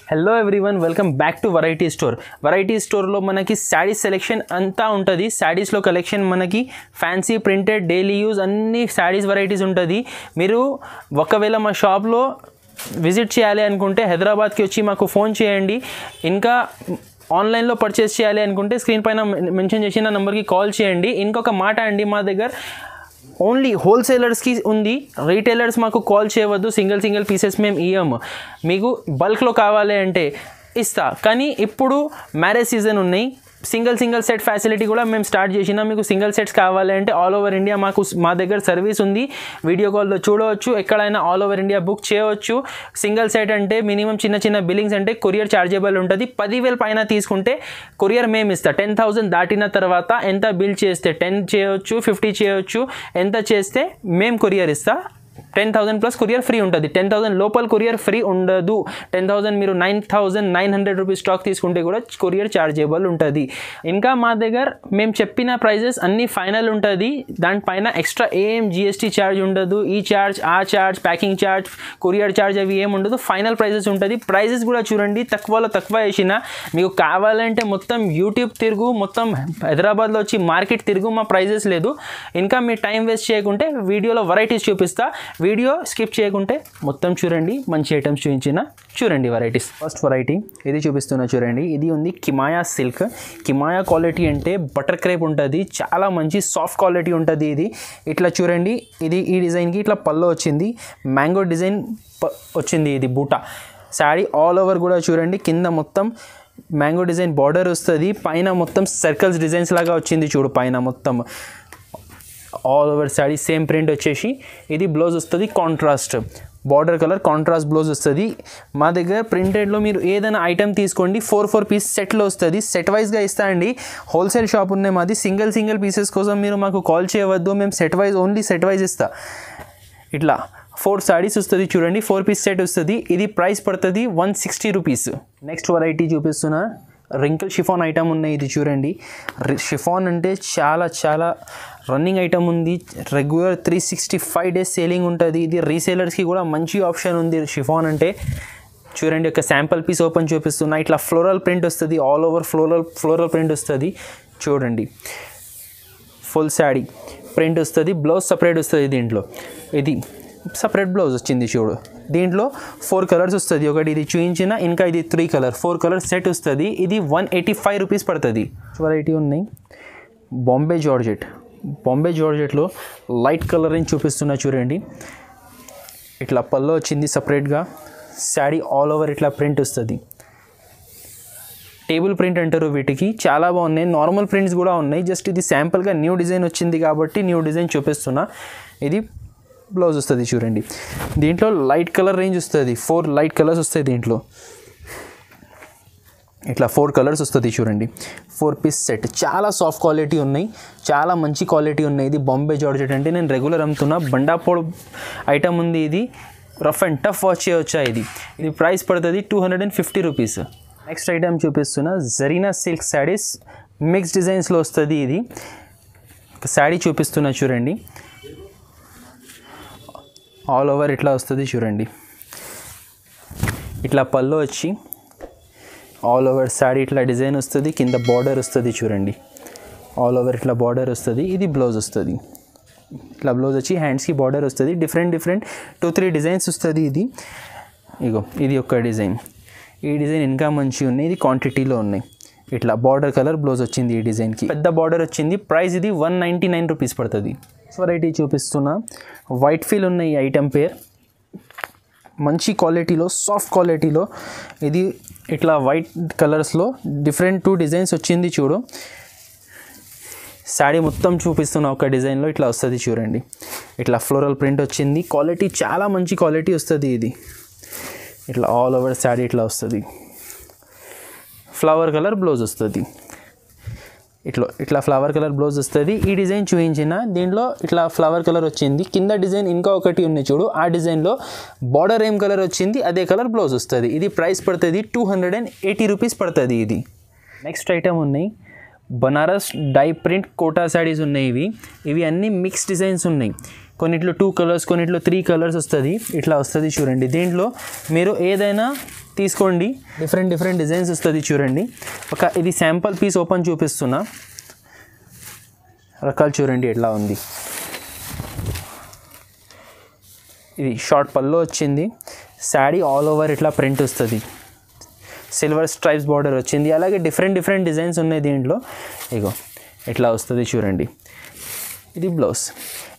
Hello everyone, welcome back to variety store. Variety స్టోర్లో మనకి saris selection అంతా ఉంటుంది. శారీస్లో కలెక్షన్ మనకి ఫ్యాన్సీ, ప్రింటెడ్, డైలీ యూజ్ అన్ని శారీస్ వెరైటీస్ ఉంటుంది. మీరు ఒకవేళ మా షాప్లో విజిట్ చేయాలి అనుకుంటే హైదరాబాద్కి వచ్చి మాకు ఫోన్ చేయండి. ఇంకా ఆన్లైన్లో పర్చేస్ చేయాలి అనుకుంటే స్క్రీన్ పైన మెన్షన్ చేసిన నెంబర్కి కాల్ చేయండి. ఇంకొక మాట అండి, మా దగ్గర ఓన్లీ హోల్సేలర్స్కి ఉంది. రీటైలర్స్ మాకు కాల్ చేయవద్దు. సింగిల్ పీసెస్ మేము ఇయ్యము. మీకు బల్క్లో కావాలి అంటే ఇస్తా. కానీ ఇప్పుడు మ్యారేజ్ సీజన్ ఉన్నాయి. సింగిల్ సెట్ ఫెసిలిటీ కూడా మేము స్టార్ట్ చేసినా. మీకు సింగిల్ సెట్స్ కావాలి అంటే ఆల్ ఓవర్ ఇండియా మా దగ్గర సర్వీస్ ఉంది. వీడియో కాల్లో చూడవచ్చు. ఎక్కడైనా ఆల్ ఓవర్ ఇండియా బుక్ చేయవచ్చు. సింగిల్ సెట్ అంటే మినిమం చిన్న బిల్లింగ్స్ అంటే కొరియర్ చార్జబుల్ ఉంటుంది. 10,000 పైన తీసుకుంటే కొరియర్ మేము ఇస్తా. 10,000 దాటిన తర్వాత ఎంత బిల్ చేస్తే 10 చేయవచ్చు, 50 చేయవచ్చు. ఎంత చేస్తే మేము కొరియర్ ఇస్తా. 10,000 ప్లస్ కొరియర్ ఫ్రీ ఉంటుంది. 10,000 లోపల కొరియర్ ఫ్రీ ఉండదు. 10,000 మీరు 9,900 రూపీస్ స్టాక్ తీసుకుంటే కూడా కొరియర్ చార్జబుల్ ఉంటుంది. ఇంకా మా దగ్గర మేము చెప్పిన ప్రైజెస్ అన్నీ ఫైనల్ ఉంటుంది. దానిపైన ఎక్స్ట్రా ఏం జిఎస్టీ ఛార్జ్ ఉండదు. ఈ ఛార్జ్, ఆ charge, packing charge, courier charge అవి ఏమి ఉండదు. ఫైనల్ ప్రైజెస్ ఉంటుంది. ప్రైజెస్ కూడా చూడండి, తక్కువలో తక్కువ వేసిన. మీకు కావాలంటే మొత్తం యూట్యూబ్ తిరుగు, మొత్తం హైదరాబాద్లో వచ్చి మార్కెట్ తిరుగు, మా ప్రైజెస్ లేదు. ఇంకా మీ టైం వేస్ట్ చేయకుంటే వీడియోలో వెరైటీస్ చూపిస్తా. వీడియో స్కిప్ చేయకుంటే మొత్తం చూడండి. మంచి ఐటమ్స్ చూడండి వెరైటీస్. ఫస్ట్ వెరైటీ ఇది చూపిస్తున్నా చూడండి. ఇది ఉంది కిమాయా సిల్క్. కిమాయా క్వాలిటీ అంటే బటర్ క్రేప్ ఉంటుంది. చాలా మంచి సాఫ్ట్ క్వాలిటీ ఉంటుంది. ఇది ఇట్లా చూడండి. ఇది ఈ డిజైన్కి ఇట్లా పల్లో వచ్చింది. మ్యాంగో డిజైన్ వచ్చింది. ఇది బూటా శారీ ఆల్ ఓవర్ కూడా చూడండి. కింద మొత్తం మ్యాంగో డిజైన్ బార్డర్ వస్తుంది. పైన మొత్తం సర్కిల్స్ డిజైన్స్ లాగా వచ్చింది చూడు. పైన మొత్తం all over sari same print వచ్చేసి ఇది బ్లౌజ్ వస్తుంది. Contrast border colour contrast blouse వస్తుంది. మా దగ్గర ప్రింటెడ్లో మీరు ఏదైనా ఐటమ్ తీసుకోండి. 4 పీస్ సెట్లో వస్తుంది. సెట్ వైజ్గా ఇస్తా అండి. హోల్సేల్ షాప్ ఉన్నాయి మాది. సింగిల్ పీసెస్ కోసం మీరు మాకు కాల్ చేయవద్దు. మేము set wise only set wise ఇస్తా. ఇట్లా 4 శారీస్ వస్తుంది చూడండి. 4 పీస్ సెట్ వస్తుంది. ఇది ప్రైస్ పడుతుంది 160 రూపీస్. నెక్స్ట్ వెరైటీ చూపిస్తున్నా. రింకిల్ షిఫాన్ ఐటమ్ ఉన్నాయి. ఇది చూడండి. షిఫాన్ అంటే చాలా రన్నింగ్ ఐటమ్ ఉంది. రెగ్యులర్ 365 డేస్ సేలింగ్ ఉంటుంది. ఇది రీసేలర్స్కి కూడా మంచి ఆప్షన్ ఉంది. షిఫాన్ అంటే చూడండి. ఒక శాంపుల్ పీస్ ఓపెన్ చూపిస్తున్నా. ఇట్లా ఫ్లోరల్ ప్రింట్ వస్తుంది. ఆల్ ఓవర్ ఫ్లోరల్ ప్రింట్ వస్తుంది చూడండి. ఫుల్ శారీ ప్రింట్ వస్తుంది. బ్లౌజ్ సపరేట్ వస్తుంది. దీంట్లో ఇది సపరేట్ బ్లౌజ్ వచ్చింది చూడు. దీంట్లో 4 కలర్స్ వస్తుంది. ఒకటి ఇది చూపించిన, ఇంకా ఇది 3 కలర్ 4 కలర్ సెట్ వస్తుంది. ఇది 185 రూపీస్ పడుతుంది. వెరైటీ ఉన్నాయి. బాంబే జార్జెట్లో లైట్ కలరింగ్ చూపిస్తున్నా చూడండి. ఇట్లా పల్లో వచ్చింది సపరేట్గా. శారీ ఆల్ ఓవర్ ఇట్లా ప్రింట్ వస్తుంది. టేబుల్ ప్రింట్ అంటారు వీటికి. చాలా బాగున్నాయి. నార్మల్ ప్రింట్స్ కూడా ఉన్నాయి. జస్ట్ ఇది శాంపుల్గా న్యూ డిజైన్ వచ్చింది కాబట్టి న్యూ డిజైన్ చూపిస్తున్నా. ఇది బ్లౌజ్ వస్తుంది చూడండి. దీంట్లో లైట్ కలర్ రేంజ్ వస్తుంది. 4 లైట్ కలర్స్ వస్తాయి దీంట్లో. ఇట్లా 4 కలర్స్ వస్తుంది చూడండి. 4 పీస్ సెట్ చాలా సాఫ్ట్ క్వాలిటీ ఉన్నాయి. చాలా మంచి క్వాలిటీ ఉన్నాయి. ఇది బాంబే జార్జెట్ అంటే నేను రెగ్యులర్ అమ్ముతున్నా. బండాపోడ్ ఐటమ్ ఉంది. ఇది రఫ్ అండ్ టఫ్ వాష్ చేయవచ్చా. ఇది ప్రైస్ పడుతుంది 250 రూపీస్. నెక్స్ట్ ఐటమ్ చూపిస్తున్నా. జరీనా సిల్క్ శారీస్ మిక్స్ డిజైన్స్లో వస్తుంది. ఇది శారీ చూపిస్తున్నా చూడండి. ఆల్ ఓవర్ ఇట్లా వస్తుంది చూడండి. ఇట్లా పళ్ళు వచ్చి ఆల్ ఓవర్ శారీ ఇట్లా డిజైన్ వస్తుంది. కింద బార్డర్ వస్తుంది చూడండి. ఆల్ ఓవర్ ఇట్లా బార్డర్ వస్తుంది. ఇది బ్లౌజ్ వస్తుంది. ఇట్లా బ్లౌజ్ వచ్చి హ్యాండ్స్కి బార్డర్ వస్తుంది. డిఫరెంట్ 2-3 డిజైన్స్ వస్తుంది. ఇది ఒక డిజైన్. ఈ డిజైన్ ఇంకా మంచిగా ఉన్నాయి. ఇది క్వాంటిటీలో ఉన్నాయి. ఇట్లా బార్డర్ కలర్ బ్లౌజ్ వచ్చింది. ఈ డిజైన్కి పెద్ద బార్డర్ వచ్చింది. ప్రైస్ ఇది 199 రూపీస్ పడుతుంది. వెరైటీ చూపిస్తున్నా. వైట్ ఫీల్ ఉన్న ఈ ఐటమ్ పేర్ మంచి క్వాలిటీలో సాఫ్ట్ క్వాలిటీలో. ఇది ఇట్లా వైట్ కలర్స్లో డిఫరెంట్ 2 డిజైన్స్ వచ్చింది చూడు. శారీ మొత్తం చూపిస్తున్నా. ఒక డిజైన్లో ఇట్లా వస్తుంది చూడండి. ఇట్లా ఫ్లోరల్ ప్రింట్ వచ్చింది. క్వాలిటీ చాలా మంచి క్వాలిటీ వస్తుంది. ఇది ఇట్లా ఆల్ ఓవర్ శారీ ఇట్లా వస్తుంది. ఫ్లవర్ కలర్ బ్లౌజ్ వస్తుంది. ఇట్లా ఫ్లవర్ కలర్ బ్లౌజ్ వస్తుంది. ఈ డిజైన్ చూపించిన దీంట్లో ఇట్లా ఫ్లవర్ కలర్ వచ్చింది. కింద డిజైన్ ఇంకా ఒకటి ఉన్నాయి చూడు. ఆ డిజైన్లో బార్డర్ ఏం కలర్ వచ్చింది అదే కలర్ బ్లౌజ్ వస్తుంది. ఇది ప్రైస్ పడుతుంది 280 రూపీస్ పడుతుంది. ఇది నెక్స్ట్ ఐటమ్ ఉన్నాయి. బనారస్ డై ప్రింట్ కోటా శారీస్ ఉన్నాయి. ఇవి అన్నీ మిక్స్ డిజైన్స్ ఉన్నాయి. కొన్నిట్లో 2 కలర్స్, కొన్నిట్లో 3 కలర్స్ వస్తుంది. ఇట్లా వస్తుంది చూడండి. దీంట్లో మీరు ఏదైనా తీసుకోండి. డిఫరెంట్ డిజైన్స్ వస్తుంది చూడండి. ఇది శాంపుల్ పీస్ ఓపెన్ చూపిస్తున్నా. రకాలు చూడండి ఎట్లా ఉంది. ఇది షార్ట్ పల్లో వచ్చింది. శారీ ఆల్ ఓవర్ ఇట్లా ప్రింట్ వస్తుంది. సిల్వర్ స్ట్రైప్స్ బార్డర్ వచ్చింది. అలాగే డిఫరెంట్ డిజైన్స్ ఉన్నాయి దీంట్లో. ఇగో ఇట్లా వస్తుంది చూడండి. ఇది బ్లౌజ్.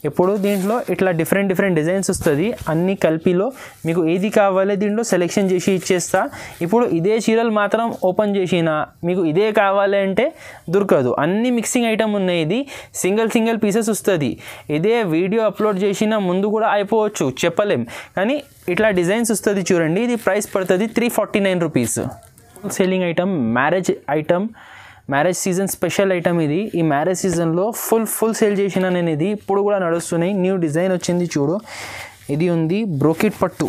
ఇప్పుడు దీంట్లో ఇట్లా డిఫరెంట్ డిజైన్స్ వస్తుంది. అన్ని కలిపిలో మీకు ఏది కావాలో దీంట్లో సెలెక్షన్ చేసి ఇచ్చేస్తా. ఇప్పుడు ఇదే చీరలు మాత్రం ఓపెన్ చేసినా మీకు ఇదే కావాలి అంటే దొరకదు. అన్ని మిక్సింగ్ ఐటమ్ ఉన్నాయి. ఇది సింగిల్ పీసెస్ వస్తుంది. ఇదే వీడియో అప్లోడ్ చేసిన ముందు కూడా అయిపోవచ్చు, చెప్పలేం. కానీ ఇట్లా డిజైన్స్ వస్తుంది చూడండి. ఇది ప్రైస్ పడుతుంది 349 rupees. Selling item, marriage season special item ఇది. ఈ మ్యారేజ్ సీజన్లో ఫుల్ సేల్ చేసిన నేను. ఇది ఇప్పుడు కూడా నడుస్తున్నాయి. న్యూ డిజైన్ వచ్చింది చూడు. ఇది ఉంది బ్రోకెట్ పట్టు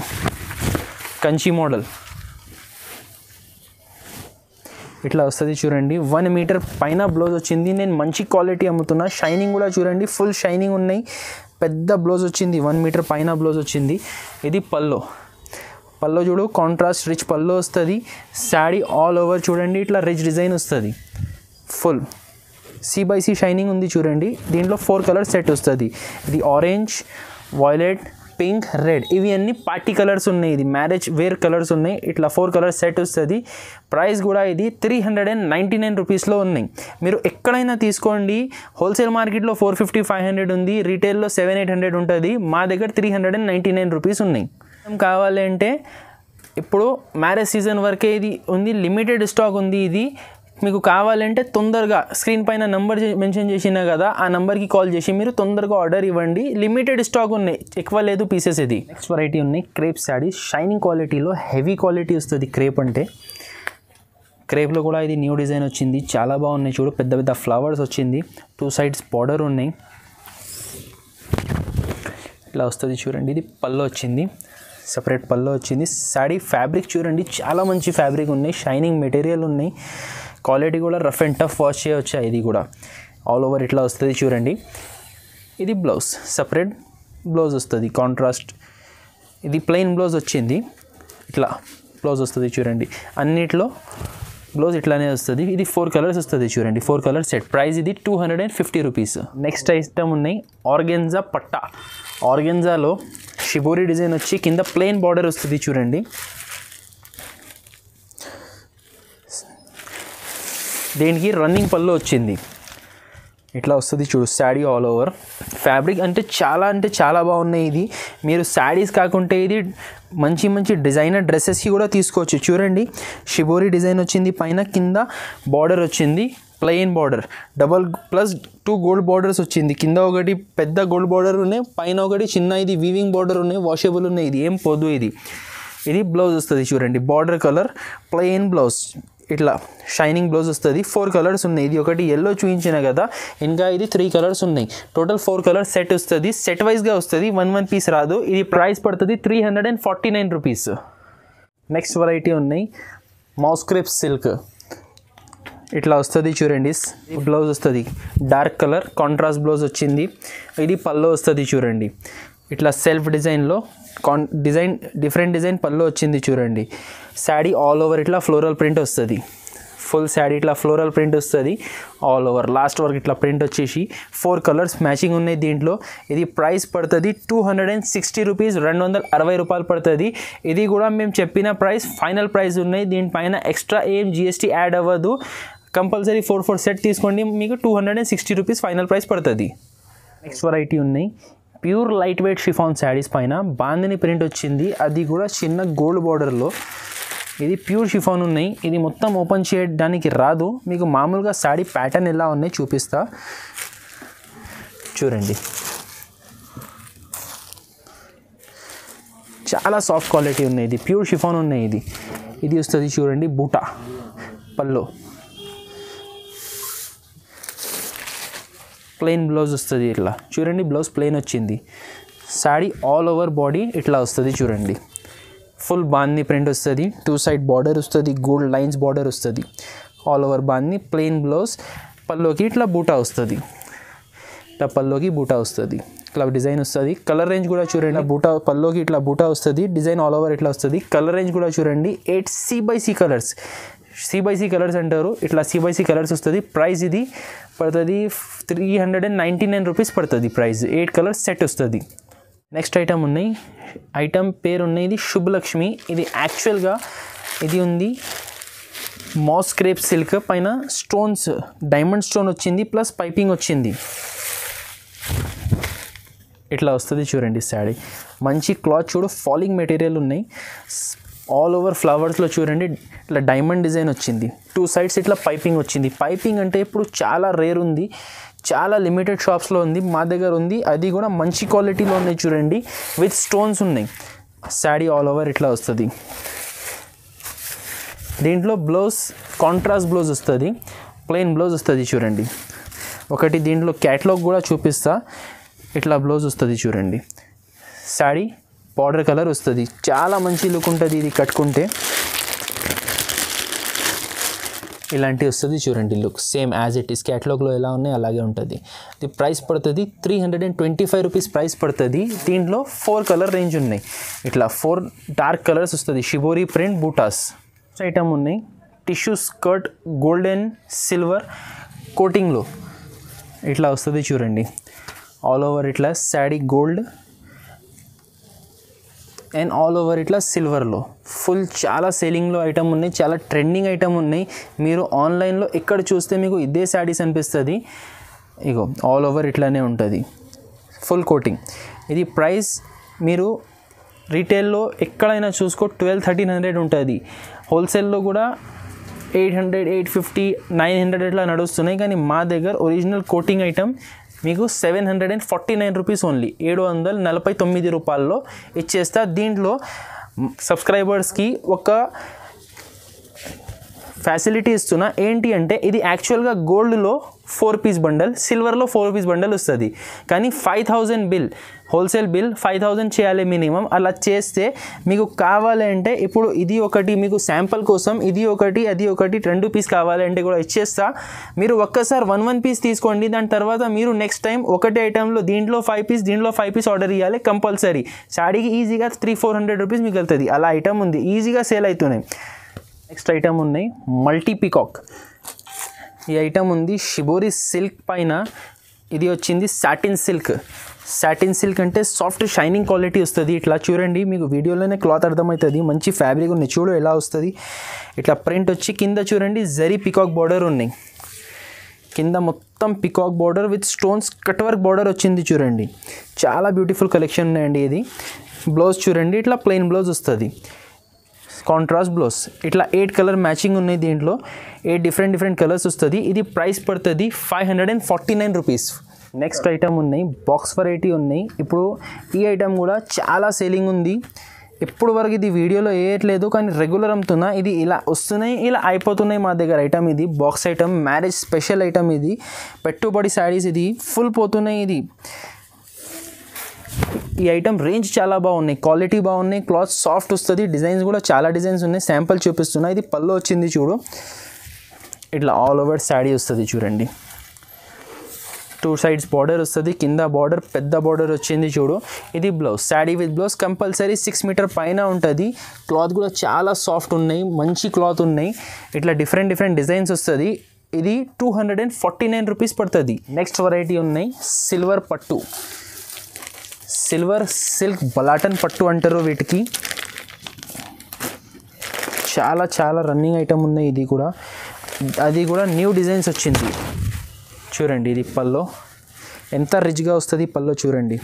కంచి మోడల్. ఇట్లా వస్తుంది చూడండి. 1 మీటర్ పైన బ్లౌజ్ వచ్చింది. నేను మంచి క్వాలిటీ అమ్ముతున్నా. షైనింగ్ కూడా చూడండి, ఫుల్ షైనింగ్ ఉన్నాయి. పెద్ద బ్లౌజ్ వచ్చింది, 1 మీటర్ పైన బ్లౌజ్ వచ్చింది. ఇది పల్లో చూడు, కాంట్రాస్ట్ రిచ్ పల్లో వస్తుంది. శారీ ఆల్ ఓవర్ చూడండి ఇట్లా రిచ్ డిజైన్ వస్తుంది. ఫుల్ C/C షైనింగ్ ఉంది చూడండి. దీంట్లో 4 కలర్స్ సెట్ వస్తుంది. ఇది ఆరెంజ్, వైలెట్, పింక్, రెడ్. ఇవి అన్ని పార్టీ కలర్స్ ఉన్నాయి. ఇది మ్యారేజ్ వేర్ కలర్స్ ఉన్నాయి. ఇట్లా 4 కలర్స్ సెట్ వస్తుంది. ప్రైస్ కూడా ఇది 399 రూపీస్లో ఉన్నాయి. మీరు ఎక్కడైనా తీసుకోండి. హోల్సేల్ మార్కెట్లో 450-500 ఉంది. రీటైల్లో 700-800 ఉంటుంది. మా దగ్గర 399 రూపీస్ ఉన్నాయి. కావాలి అంటే ఇప్పుడు మ్యారేజ్ సీజన్ వరకే ఇది ఉంది. లిమిటెడ్ స్టాక్ ఉంది. ఇది మీకు కావాలంటే తొందరగా స్క్రీన్ పైన నంబర్ మెన్షన్ చేసినా కదా, ఆ నెంబర్కి కాల్ చేసి మీరు తొందరగా ఆర్డర్ ఇవ్వండి. లిమిటెడ్ స్టాక్ ఉన్నాయి, ఎక్కువ లేదు పీసెస్. ఇది నెక్స్ట్ వెరైటీ ఉన్నాయి క్రేప్ శారీస్. షైనింగ్ క్వాలిటీలో హెవీ క్వాలిటీ వస్తుంది క్రేప్ అంటే. క్రేప్లో కూడా ఇది న్యూ డిజైన్ వచ్చింది. చాలా బాగున్నాయి చూడు. పెద్ద ఫ్లవర్స్ వచ్చింది. 2 సైడ్స్ బార్డర్ ఉన్నాయి. ఇట్లా వస్తుంది చూడండి. ఇది పళ్ళు వచ్చింది, సెపరేట్ పళ్ళు వచ్చింది. శారీ ఫ్యాబ్రిక్ చూడండి, చాలా మంచి ఫ్యాబ్రిక్ ఉన్నాయి. షైనింగ్ మెటీరియల్ ఉన్నాయి. క్వాలిటీ కూడా రఫ్ అండ్ టఫ్ వాష్ చేయవచ్చా. ఇది కూడా ఆల్ ఓవర్ ఇట్లా వస్తుంది చూడండి. ఇది బ్లౌజ్, సపరేట్ బ్లౌజ్ వస్తుంది కాంట్రాస్ట్. ఇది ప్లెయిన్ బ్లౌజ్ వచ్చింది. ఇట్లా బ్లౌజ్ వస్తుంది చూడండి. అన్నిట్లో బ్లౌజ్ ఇట్లానే వస్తుంది. ఇది 4 కలర్స్ వస్తుంది చూడండి. 4 కలర్స్ సెట్. ప్రైస్ ఇది 250 రూపీస్. నెక్స్ట్ ఐటమ్ ఉన్నాయి ఆర్గెన్జా పట్టా. ఆర్గెన్జాలో షిబోరి డిజైన్ వచ్చి కింద ప్లెయిన్ బార్డర్ వస్తుంది చూడండి. దీనికి రన్నింగ్ పళ్ళు వచ్చింది. ఇట్లా వస్తుంది చూడు. శారీ ఆల్ ఓవర్ ఫ్యాబ్రిక్ అంటే చాలా బాగున్నాయి. ఇది మీరు శారీస్ కాకుంటే ఇది మంచి డిజైనర్ డ్రెస్సెస్కి కూడా తీసుకోవచ్చు. చూడండి షిబోరి డిజైన్ వచ్చింది. పైన కింద బార్డర్ వచ్చింది, ప్లెయిన్ బార్డర్. +2 గోల్డ్ బార్డర్స్ వచ్చింది. కింద ఒకటి పెద్ద గోల్డ్ బార్డర్ ఉన్నాయి, పైన ఒకటి చిన్న ఇది వీవింగ్ బార్డర్ ఉన్నాయి. వాషబుల్ ఉన్నాయి. ఇది ఏం పోదు. ఇది బ్లౌజ్ వస్తుంది చూడండి. Border colour plain blouse. ఇట్లా షైనింగ్ బ్లౌజ్ వస్తుంది. 4 కలర్స్ ఉన్నాయి. ఇది ఒకటి ఎల్లో చూపించిన కదా, ఇంకా ఇది 3 కలర్స్ ఉన్నాయి. టోటల్ 4 కలర్స్ సెట్ వస్తుంది. సెట్ వైజ్గా వస్తుంది, 1 పీస్ రాదు. ఇది ప్రైస్ పడుతుంది 349 రూపీస్. నెక్స్ట్ వెరైటీ ఉన్నాయి మౌస్ క్రేప్ సిల్క్. ఇట్లా వస్తుంది చూడండి. బ్లౌజ్ వస్తుంది డార్క్ కలర్, కాంట్రాస్ట్ బ్లౌజ్ వచ్చింది. ఇది పల్లో వస్తుంది చూడండి. ఇట్లా సెల్ఫ్ డిజైన్లో డిఫరెంట్ డిజైన్ పల్లో వచ్చింది చూడండి. శారీ ఆల్ ఓవర్ ఇట్లా ఫ్లోరల్ ప్రింట్ వస్తుంది. ఫుల్ శారీ ఇట్లా ఫ్లోరల్ ప్రింట్ వస్తుంది ఆల్ ఓవర్. లాస్ట్ వరకు ఇట్లా ప్రింట్ వచ్చేసి 4 కలర్స్ మ్యాచింగ్ ఉన్నాయి దీంట్లో. ఇది ప్రైస్ పడుతుంది 260 రూపీస్, 260 రూపాయలు పడుతుంది. ఇది కూడా మేము చెప్పిన ప్రైస్ ఫైనల్ ప్రైస్ ఉన్నాయి. దీనిపైన ఎక్స్ట్రా ఏం GST యాడ్ అవ్వదు. కంపల్సరీ 4 సెట్ తీసుకోండి, మీకు 260 రూపీస్ ఫైనల్ ప్రైస్ పడుతుంది. నెక్స్ట్ వెరైటీ ఉన్నాయి pure light weight chiffon saris. పైన బాందిని ప్రింట్ వచ్చింది, అది కూడా చిన్న గోల్డ్ బార్డర్లో. ఇది ప్యూర్ షిఫాన్ ఉన్నాయి. ఇది మొత్తం ఓపెన్ చేయడానికి రాదు. మీకు మామూలుగా శారీ ప్యాటర్న్ ఎలా ఉన్నాయి చూపిస్తా చూడండి. చాలా సాఫ్ట్ క్వాలిటీ ఉన్నాయి. ఇది ప్యూర్ షిఫాన్ ఉన్నాయి. ఇది వస్తుంది చూడండి. బూటా పల్లో, ప్లెయిన్ బ్లౌజ్ వస్తుంది. ఇట్లా చూడండి, బ్లౌజ్ ప్లెయిన్ వచ్చింది. శారీ ఆల్ ఓవర్ బాడీ ఇట్లా వస్తుంది చూడండి. ఫుల్ బాంది ప్రింట్ వస్తుంది. 2 సైడ్ బార్డర్ వస్తుంది, గోల్డ్ లైన్స్ బార్డర్ వస్తుంది. ఆల్ ఓవర్ బాంది ప్లెయిన్ బ్లౌజ్. పల్లోకి ఇట్లా బూటా వస్తుంది. ఇట్లా పల్లోకి బూటా వస్తుంది. ఇట్లా డిజైన్ వస్తుంది. కలర్ రేంజ్ కూడా చూడండి, బూటా పల్లోకి ఇట్లా బూటా వస్తుంది, డిజైన్ ఆల్ ఓవర్ ఇట్లా వస్తుంది. కలర్ రేంజ్ కూడా చూడండి, 8 C/C కలర్స్, C/C కలర్స్ అంటారు. ఇట్లా C/C కలర్స్ వస్తుంది. ప్రైస్ ఇది పడుతుంది 399 రూపీస్ పడుతుంది ప్రైస్. 8 కలర్స్ సెట్ వస్తుంది. నెక్స్ట్ ఐటమ్ ఉన్నాయి, ఐటమ్ పేరు ఉన్నాయి, ఇది శుభలక్ష్మి. ఇది యాక్చువల్గా ఇది ఉంది మాస్ క్రేప్ సిల్క్ పైన స్టోన్స్, డైమండ్ స్టోన్ వచ్చింది ప్లస్ పైపింగ్ వచ్చింది. ఇట్లా వస్తుంది చూడండి శారీ. మంచి క్లాత్ చూడు, ఫాలింగ్ మెటీరియల్ ఉన్నాయి. ఆల్ ఓవర్ ఫ్లవర్స్లో చూడండి ఇట్లా డైమండ్ డిజైన్ వచ్చింది. 2 సైడ్స్ ఇట్లా పైపింగ్ వచ్చింది. పైపింగ్ అంటే ఇప్పుడు చాలా రేర్ ఉంది, చాలా లిమిటెడ్ షాప్స్లో ఉంది, మా దగ్గర ఉంది. అది కూడా మంచి క్వాలిటీలో ఉన్నాయి చూడండి, విత్ స్టోన్స్ ఉన్నాయి. శారీ ఆల్ ఓవర్ ఇట్లా వస్తుంది. దీంట్లో బ్లౌజ్ కాంట్రాస్ట్ బ్లౌజ్ వస్తుంది, ప్లెయిన్ బ్లౌజ్ వస్తుంది చూడండి. ఒకటి దీంట్లో క్యాటలాగ్ కూడా చూపిస్తా. ఇట్లా బ్లౌజ్ వస్తుంది చూడండి. శారీ పౌడర్ కలర్ వస్తుంది, చాలా మంచి లుక్ ఉంటుంది ఇది కట్టుకుంటే. ఇలాంటివి వస్తుంది చూడండి look, same as it is క్యాటలాగ్లో ఎలా ఉన్నాయి అలాగే ఉంటుంది. ఇది ప్రైస్ పడుతుంది 325 రూపీస్ ప్రైస్ పడుతుంది. దీంట్లో 4 కలర్ రేంజ్ ఉన్నాయి. ఇట్లా 4 డార్క్ కలర్స్ వస్తుంది, షిబోరి ప్రింట్ బూటాస్ ఐటమ్ ఉన్నాయి. టిష్యూ స్కర్ట్ గోల్డెన్ సిల్వర్ కోటింగ్లో ఇట్లా వస్తుంది చూడండి. ఆల్ ఓవర్ ఇట్లా sari gold and all over ఇట్లా సిల్వర్లో ఫుల్ చాలా సేలింగ్లో ఐటమ్ ఉన్నాయి, చాలా ట్రెండింగ్ ఐటమ్ ఉన్నాయి. మీరు ఆన్లైన్లో ఎక్కడ చూస్తే మీకు ఇదే శారీస్ అనిపిస్తుంది. ఇగో ఆల్ ఓవర్ ఇట్లానే ఉంటుంది ఫుల్ కోటింగ్. ఇది ప్రైస్ మీరు రీటైల్లో ఎక్కడైనా చూసుకో 1200-1300 ఉంటుంది. హోల్సేల్లో కూడా 800, 850, 900 ఇట్లా నడుస్తున్నాయి. కానీ మా దగ్గర ఒరిజినల్ కోటింగ్ ఐటమ్ మీకు 749 రూపీస్ ఓన్లీ, 749 రూపాయల్లో ఇచ్చేస్తా. దీంట్లో సబ్స్క్రైబర్స్కి ఒక ఫ్యాసిలిటీ ఇస్తున్నా. ఏంటి అంటే ఇది యాక్చువల్గా గోల్డ్లో 4 పీస్ బండల్, సిల్వర్లో 4 పీస్ బండల్ వస్తుంది. కానీ 5000 బిల్, హోల్సేల్ బిల్ 5000 చేయాలి మినిమం. అలా చేస్తే మీకు కావాలంటే ఇప్పుడు ఇది ఒకటి మీకు శాంపుల్ కోసం, ఇది ఒకటి అది ఒకటి 2 పీస్ కావాలంటే కూడా ఇచ్చేస్తా. మీరు ఒక్కసారి 1 పీస్ తీసుకోండి, దాని తర్వాత మీరు నెక్స్ట్ టైం ఒకటే ఐటెంలో దీంట్లో 5 పీస్ దీంట్లో 5 పీస్ ఆర్డర్ ఇవ్వాలి కంపల్సరీ. శారీకి ఈజీగా 300-400 రూపీస్ మిగులుతుంది. అలా ఐటమ్ ఉంది, ఈజీగా సేల్ అవుతున్నాయి. నెక్స్ట్ ఐటమ్ ఉన్నాయి మల్టీ పీకాక్. ఈ ఐటమ్ ఉంది షిబోరి సిల్క్ పైన, ఇది వచ్చింది సాటిన్ సిల్క్. సాటిన్ సిల్క్ అంటే సాఫ్ట్ షైనింగ్ క్వాలిటీ వస్తుంది. ఇట్లా చూడండి, మీకు వీడియోలోనే క్లాత్ అర్థమవుతుంది. మంచి ఫ్యాబ్రిక్ ఉన్నాయి, చూడు ఎలా వస్తుంది. ఇట్లా ప్రింట్ వచ్చి కింద చూడండి జరీ పీకాక్ బార్డర్ ఉన్నాయి. కింద మొత్తం peacock border with stones cut work border వచ్చింది చూడండి. చాలా బ్యూటిఫుల్ కలెక్షన్ ఉన్నాయండి. ఇది బ్లౌజ్ చూడండి, ఇట్లా ప్లెయిన్ బ్లౌజ్ వస్తుంది, కాంట్రాస్ట్ బ్లౌజ్. ఇట్లా 8 కలర్ మ్యాచింగ్ ఉన్నాయి. దీంట్లో 8 డిఫరెంట్ కలర్స్ వస్తుంది. ఇది ప్రైస్ పడుతుంది 549 రూపీస్. నెక్స్ట్ ఐటమ్ ఉన్నాయి బాక్స్ వెరైటీ ఉన్నాయి. ఇప్పుడు ఈ ఐటమ్ కూడా చాలా సేలింగ్ ఉంది. ఇప్పుడు వరకు ఇది వీడియోలో వేయట్లేదు కానీ రెగ్యులర్ అమ్ముతున్నా. ఇది ఇలా వస్తున్నాయి, ఇలా అయిపోతున్నాయి మా దగ్గర ఐటమ్. ఇది box item, marriage special item. ఇది పెట్టుబడి శారీస్, ఇది ఫుల్ పోతున్నాయి. ఇది ఈ ఐటమ్ రేంజ్ చాలా బాగున్నాయి, క్వాలిటీ బాగున్నాయి, క్లాత్ సాఫ్ట్ వస్తుంది. డిజైన్స్ కూడా చాలా డిజైన్స్ ఉన్నాయి, శాంపుల్ చూపిస్తున్నా. ఇది పళ్ళు వచ్చింది చూడు, ఇట్లా ఆల్ ఓవర్ శారీ వస్తుంది చూడండి. 2 సైడ్స్ బార్డర్ వస్తుంది, కింద బార్డర్ పెద్ద బార్డర్ వచ్చింది చూడు. ఇది blouse, sari with blouse compulsory 6 metre పైన ఉంటుంది. క్లాత్ కూడా చాలా సాఫ్ట్ ఉన్నాయి, మంచి క్లాత్ ఉన్నాయి. ఇట్లా డిఫరెంట్ డిజైన్స్ వస్తుంది. ఇది 249 రూపీస్ పడుతుంది. నెక్స్ట్ వెరైటీ ఉన్నాయి సిల్వర్ పట్టు, సిల్వర్ సిల్క్ బలాటన్ పట్టు అంటారు వీటికి. చాలా రన్నింగ్ ఐటమ్ ఉన్నాయి. ఇది కూడా అది కూడా న్యూ డిజైన్స్ వచ్చింది చూడండి. ఇది పల్లో ఎంత రిచ్గా వస్తుంది, పల్లో చూడండి.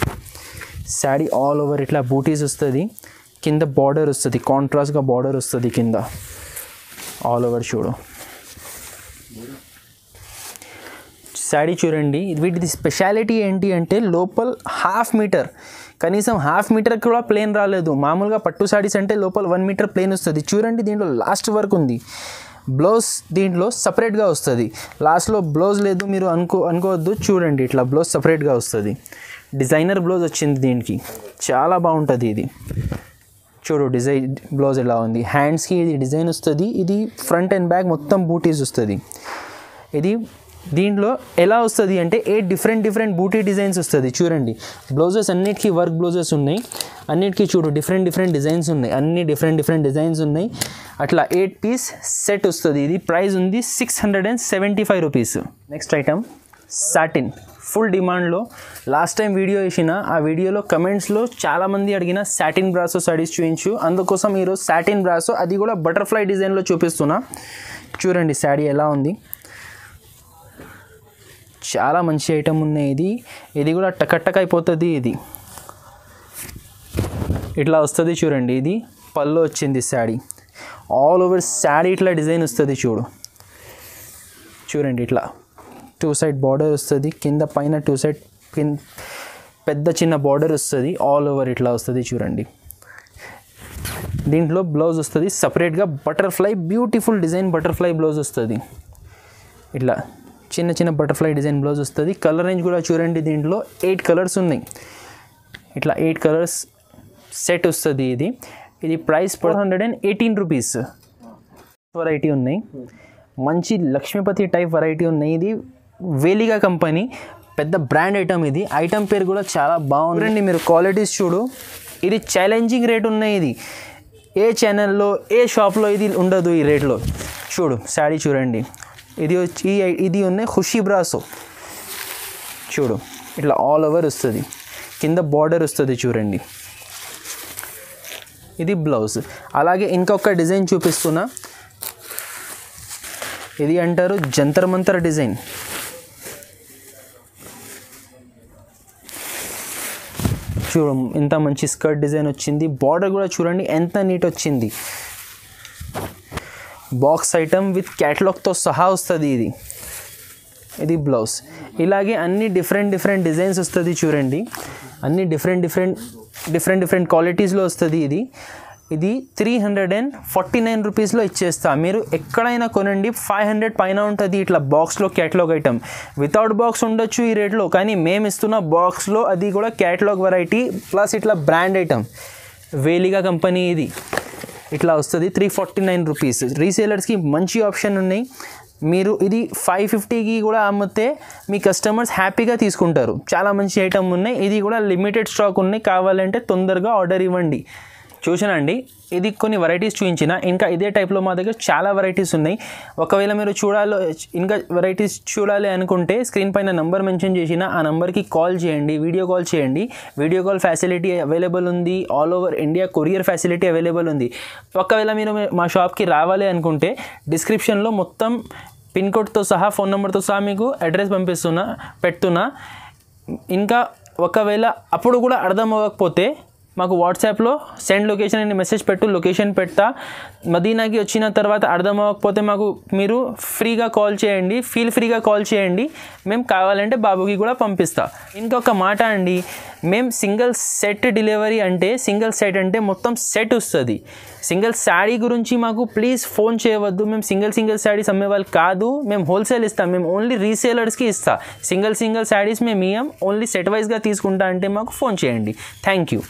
శారీ ఆల్ ఓవర్ ఇట్లా బూటీస్ వస్తుంది, కింద బార్డర్ వస్తుంది, కాంట్రాస్ట్గా బార్డర్ వస్తుంది కింద ఆల్ ఓవర్ చూడు. శారీ చూడండి. వీటిది స్పెషాలిటీ ఏంటి అంటే లోపల 1/2 మీటర్, కనీసం 1/2 మీటర్ కూడా ప్లేన్ రాలేదు. మామూలుగా పట్టు శారీస్ అంటే లోపల 1 మీటర్ ప్లేన్ వస్తుంది. చూడండి దీంట్లో లాస్ట్ వర్క్ ఉంది. బ్లౌజ్ దీంట్లో సపరేట్గా వస్తుంది, లాస్ట్లో బ్లౌజ్ లేదు మీరు అనుకోవద్దు. చూడండి ఇట్లా బ్లౌజ్ సపరేట్గా వస్తుంది. డిజైనర్ బ్లౌజ్ వచ్చింది దీనికి, చాలా బాగుంటుంది. ఇది చూడు డిజైన్ బ్లౌజ్ ఎలా ఉంది. హ్యాండ్స్కి ఇది డిజైన్ వస్తుంది. ఇది ఫ్రంట్ అండ్ బ్యాక్ మొత్తం బూటీస్ వస్తుంది. ఇది దీంట్లో ఎలా వస్తుంది అంటే 8 డిఫరెంట్ బూటీ డిజైన్స్ వస్తుంది చూడండి. బ్లౌజెస్ అన్నిటికీ వర్క్ బ్లౌజెస్ ఉన్నాయి, అన్నిటికీ చూడు డిఫరెంట్ డిజైన్స్ ఉన్నాయి, అన్ని డిఫరెంట్ డిజైన్స్ ఉన్నాయి. అట్లా 8 పీస్ సెట్ వస్తుంది. ఇది ప్రైస్ ఉంది 675 rupees. Next item satin, full డిమాండ్లో. లాస్ట్ టైం వీడియో వేసిన ఆ వీడియోలో కమెంట్స్లో చాలామంది అడిగిన సాటిన్ బ్రాసో సారీస్ చూపించు, అందుకోసం ఈరోజు సాటిన్ బ్రాసో అది కూడా బటర్ఫ్లై డిజైన్లో చూపిస్తున్నా. చూడండి శారీ ఎలా ఉంది, చాలా మంచి ఐటమ్ ఉన్నాయి. ఇది కూడా టక్ అయిపోతుంది. ఇది ఇట్లా వస్తుంది చూడండి. ఇది పళ్ళు వచ్చింది శారీ, ఆల్ ఓవర్ శారీ ఇట్లా డిజైన్ వస్తుంది చూడండి. ఇట్లా 2 సైడ్ బార్డర్ వస్తుంది, కింద పైన 2 సైడ్ పెద్ద చిన్న బార్డర్ వస్తుంది, ఆల్ ఓవర్ ఇట్లా వస్తుంది చూడండి. దీంట్లో బ్లౌజ్ వస్తుంది సపరేట్గా butterfly, beautiful design butterfly blouse వస్తుంది. ఇట్లా చిన్న బటర్ఫ్లై డిజైన్ బ్లౌజ్ వస్తుంది. కలర్ రేంజ్ కూడా చూడండి, దీంట్లో 8 కలర్స్ ఉన్నాయి. ఇట్లా 8 కలర్స్ సెట్ వస్తుంది. ఇది ప్రైస్ 418 రూపీస్. వెరైటీ ఉన్నాయి, మంచి లక్ష్మీపతి టైప్ వెరైటీ ఉన్నాయి. ఇది వేలిగా కంపెనీ పెద్ద బ్రాండ్ ఐటమ్. ఇది ఐటమ్ పేరు కూడా చాలా బాగుందండి. మీరు క్వాలిటీస్ చూడు, ఇది ఛాలెంజింగ్ రేట్ ఉన్నాయి. ఇది ఏ ఛానల్లో ఏ షాప్లో ఇది ఉండదు ఈ రేట్లో. చూడు శారీ చూడండి, ఇది ఉన్నాయి ఖుషీ బ్రాసో. చూడు ఇట్లా ఆల్ ఓవర్ వస్తుంది, కింద బార్డర్ వస్తుంది చూడండి. ఇది బ్లౌజ్. అలాగే ఇంకొక డిజైన్ చూపిస్తున్నా, ఇది అంటారు జంతర్ మంతర్ డిజైన్. చూడు ఎంత మంచి స్కర్ట్ డిజైన్ వచ్చింది, బార్డర్ కూడా చూడండి ఎంత నీట్ వచ్చింది. బాక్స్ ఐటమ్ విత్ క్యాటలాగ్తో సహా వస్తుంది. ఇది బ్లౌజ్. ఇలాగే అన్ని డిఫరెంట్ డిజైన్స్ వస్తుంది చూడండి, అన్ని డిఫరెంట్ క్వాలిటీస్లో వస్తుంది. ఇది 349 రూపీస్లో ఇచ్చేస్తా. మీరు ఎక్కడైనా కొనండి, 500 పైన ఉంటుంది. ఇట్లా బాక్స్లో క్యాటలాగ్ ఐటమ్, వితౌట్ బాక్స్ ఉండొచ్చు ఈ రేట్లో, కానీ మేము ఇస్తున్న బాక్స్లో అది కూడా క్యాటలాగ్ వెరైటీ ప్లస్ ఇట్లా బ్రాండ్ ఐటమ్. వేలిగా కంపెనీ ఇది ఇట్లా వస్తుంది. 349 రూపీస్. రీసేలర్స్కి మంచి ఆప్షన్ ఉన్నాయి. మీరు ఇది 550కి కూడా అమ్మితే మీ కస్టమర్స్ హ్యాపీగా తీసుకుంటారు. చాలా మంచి ఐటమ్ ఉన్నాయి. ఇది కూడా లిమిటెడ్ స్టాక్ ఉన్నాయి, కావాలంటే తొందరగా ఆర్డర్ ఇవ్వండి. చూసానండి, ఇది కొన్ని వెరైటీస్ చూపించిన. ఇంకా ఇదే టైప్లో మా దగ్గర చాలా వెరైటీస్ ఉన్నాయి. ఒకవేళ మీరు ఇంకా వెరైటీస్ చూడాలి అనుకుంటే స్క్రీన్ పైన నంబర్ మెన్షన్ చేసిన ఆ నెంబర్కి కాల్ చేయండి, వీడియో కాల్ చేయండి. వీడియో కాల్ ఫెసిలిటీ అవైలబుల్ ఉంది. All over India courier facility available ఉంది. ఒకవేళ మీరు మా షాప్కి రావాలి అనుకుంటే డిస్క్రిప్షన్లో మొత్తం పిన్ కోడ్తో సహా ఫోన్ నెంబర్తో సహా మీకు అడ్రస్ పెడుతున్నా. ఇంకా ఒకవేళ అప్పుడు కూడా అర్థం అవ్వకపోతే మాకు వాట్సాప్లో సెండ్ లొకేషన్ అని మెసేజ్ లొకేషన్ పెడతా. మదీనాకి వచ్చిన తర్వాత అర్థం అవ్వకపోతే మీరు ఫ్రీగా కాల్ చేయండి, ఫ్రీగా కాల్ చేయండి. మేము కావాలంటే బాబుకి కూడా పంపిస్తా. ఇంకొక మాట అండి, మేము సింగిల్ సెట్ డెలివరీ అంటే మొత్తం సెట్ వస్తుంది. సింగిల్ శారీ గురించి మాకు ప్లీజ్ ఫోన్ చేయవద్దు. మేము సింగిల్ శారీస్ అమ్మేవాళ్ళు కాదు, మేము హోల్సేల్ ఇస్తాం. మేము ఓన్లీ రీసేలర్స్కి ఇస్తాం. సింగిల్ శారీస్ మేము ఇయ్యం, ఓన్లీ సెట్ వైజ్గా తీసుకుంటా అంటే మాకు ఫోన్ చేయండి. Thank you.